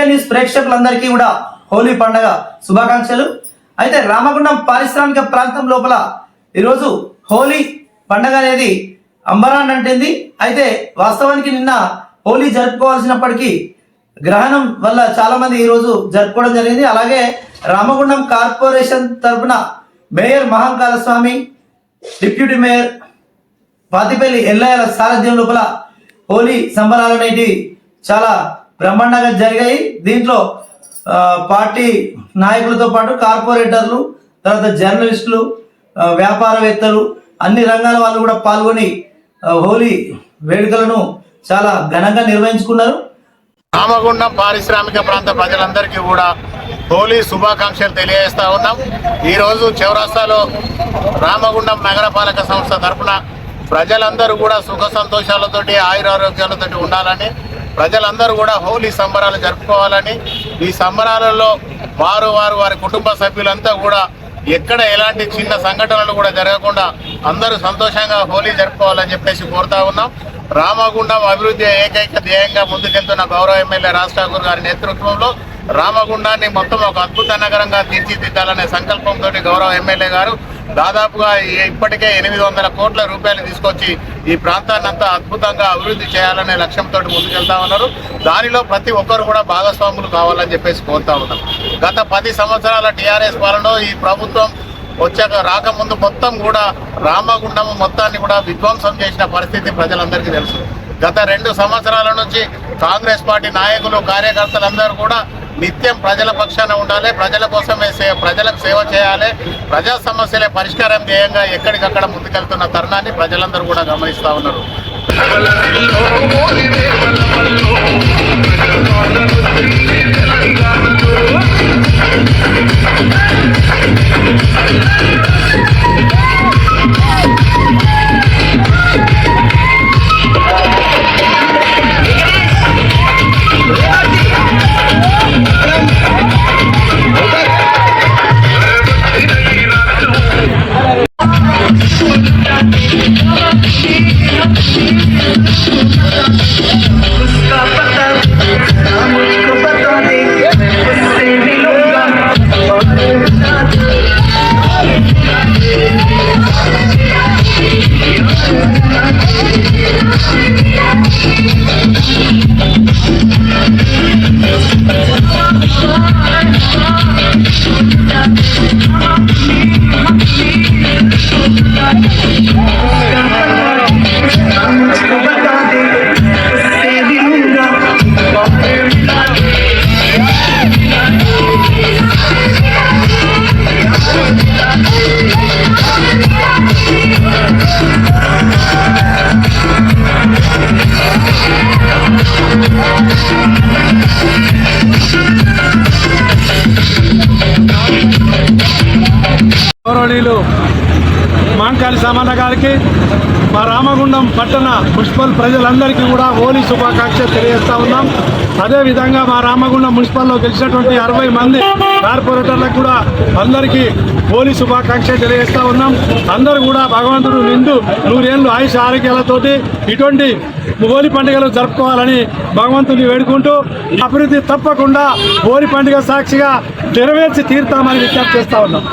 విజయ news ప్రేక్షకులందరికీ కూడా హోలీ పండుగ శుభాకాంక్షలు। అయితే రామగుండం పారిశ్రామిక ప్రాంతం లోపల ఈరోజు హోలీ పండుగ అనేది అంబరాన్ అంటేంది। అయితే వాస్తవానికి నిన్న హోలీ జరుపుకోవాల్సినప్పటికీ గ్రహణం వల్ల చాలా మంది ఈరోజు జరుపుకోవడం జరిగింది। అలాగే రామగుండం కార్పొరేషన్ తరఫున మేయర్ మహంకాళ స్వామి, డిప్యూటీ మేయర్ పాతిపల్లి ఎల్లయ్యల సారథ్యం లోపల హోలీ సంబరాలు అనేవి చాలా బ్రహ్మాండంగా జరిగాయి। దీంట్లో పార్టీ నాయకులతో పాటు కార్పొరేటర్లు, తర్వాత జర్నలిస్టులు, వ్యాపారవేత్తలు, అన్ని రంగాల వాళ్ళు కూడా పాల్గొని హోలీ వేడుకలను చాలా ఘనంగా నిర్వహించుకున్నారు। రామగుండం పారిశ్రామిక ప్రాంత ప్రజలందరికీ కూడా హోలీ శుభాకాంక్షలు తెలియజేస్తా ఉన్నాం। ఈరోజు చౌరస్తాలో రామగుండం నగరపాలక సంస్థ తరఫున ప్రజలందరూ కూడా సుఖ సంతోషాలతోటి ఆయురారోగ్యాలతోటి ఉండాలని, ప్రజలందరూ కూడా హోలీ సంబరాలు జరుపుకోవాలని, ఈ సంబరాలలో వారి కుటుంబ సభ్యులంతా కూడా ఎక్కడ ఎలాంటి చిన్న సంఘటనలు కూడా జరగకుండా అందరూ సంతోషంగా హోలీ జరుపుకోవాలని చెప్పేసి కోరుతా ఉన్నాం। రామగుండం అభివృద్ధి ఏకైక ధ్యేయంగా ముందుకెళ్తున్న గౌరవ ఎమ్మెల్యే రాజ్ ఠాకూర్ గారి నేతృత్వంలో రామగుండాన్ని మొత్తం ఒక అద్భుత నగరంగా తీర్చిదిద్దాలనే సంకల్పంతో గౌరవ ఎమ్మెల్యే గారు దాదాపుగా ఇప్పటికే 800 కోట్ల రూపాయలు తీసుకొచ్చి ఈ ప్రాంతాన్ని అంతా అద్భుతంగా అభివృద్ధి చేయాలనే లక్ష్యంతో ముందుకెళ్తా ఉన్నారు। దానిలో ప్రతి ఒక్కరు కూడా భాగస్వాములు కావాలని చెప్పేసి కోరుతా ఉన్నాం। గత 10 సంవత్సరాల టీఆర్ఎస్ పాలనలో ఈ ప్రభుత్వం రాకముందు మొత్తం కూడా రామగుండం మొత్తాన్ని కూడా విధ్వంసం చేసిన పరిస్థితి ప్రజలందరికీ తెలుసు। గత 2 సంవత్సరాల నుంచి కాంగ్రెస్ పార్టీ నాయకులు, కార్యకర్తలందరూ కూడా నిత్యం ప్రజల పక్షాన ఉండాలి, ప్రజల కోసమే ప్రజలకు సేవ చేయాలి, ప్రజా సమస్యలే పరిష్కారం ధ్యేయంగా ఎక్కడికక్కడ ముందుకెళ్తున్న తరుణాన్ని ప్రజలందరూ కూడా గమనిస్తూ ఉన్నారు। గౌరవనీయులు మహంకాళి సామన్న గారికి, మా రామగుండం పట్టణ మున్సిపల్ ప్రజలందరికీ కూడా హోలీ శుభాకాంక్షలు తెలియజేస్తా ఉన్నాం। అదేవిధంగా మా రామగుండం మున్సిపల్లో గెలిచినటువంటి 60 మంది కార్పొరేటర్లకు కూడా అందరికీ హోలీ శుభాకాంక్షలు తెలియజేస్తా ఉన్నాం। అందరూ కూడా భగవంతుడు నిండు 100 ఏళ్ళు ఆయుష ఆరోగ్యాలతోటి ఇటువంటి హోలీ పండుగలు జరుపుకోవాలని భగవంతుని వేడుకుంటూ అభివృద్ధి తప్పకుండా హోలీ పండుగ సాక్షిగా నెరవేర్చి తీరుతామని విజ్ఞప్తి చేస్తా ఉన్నాం।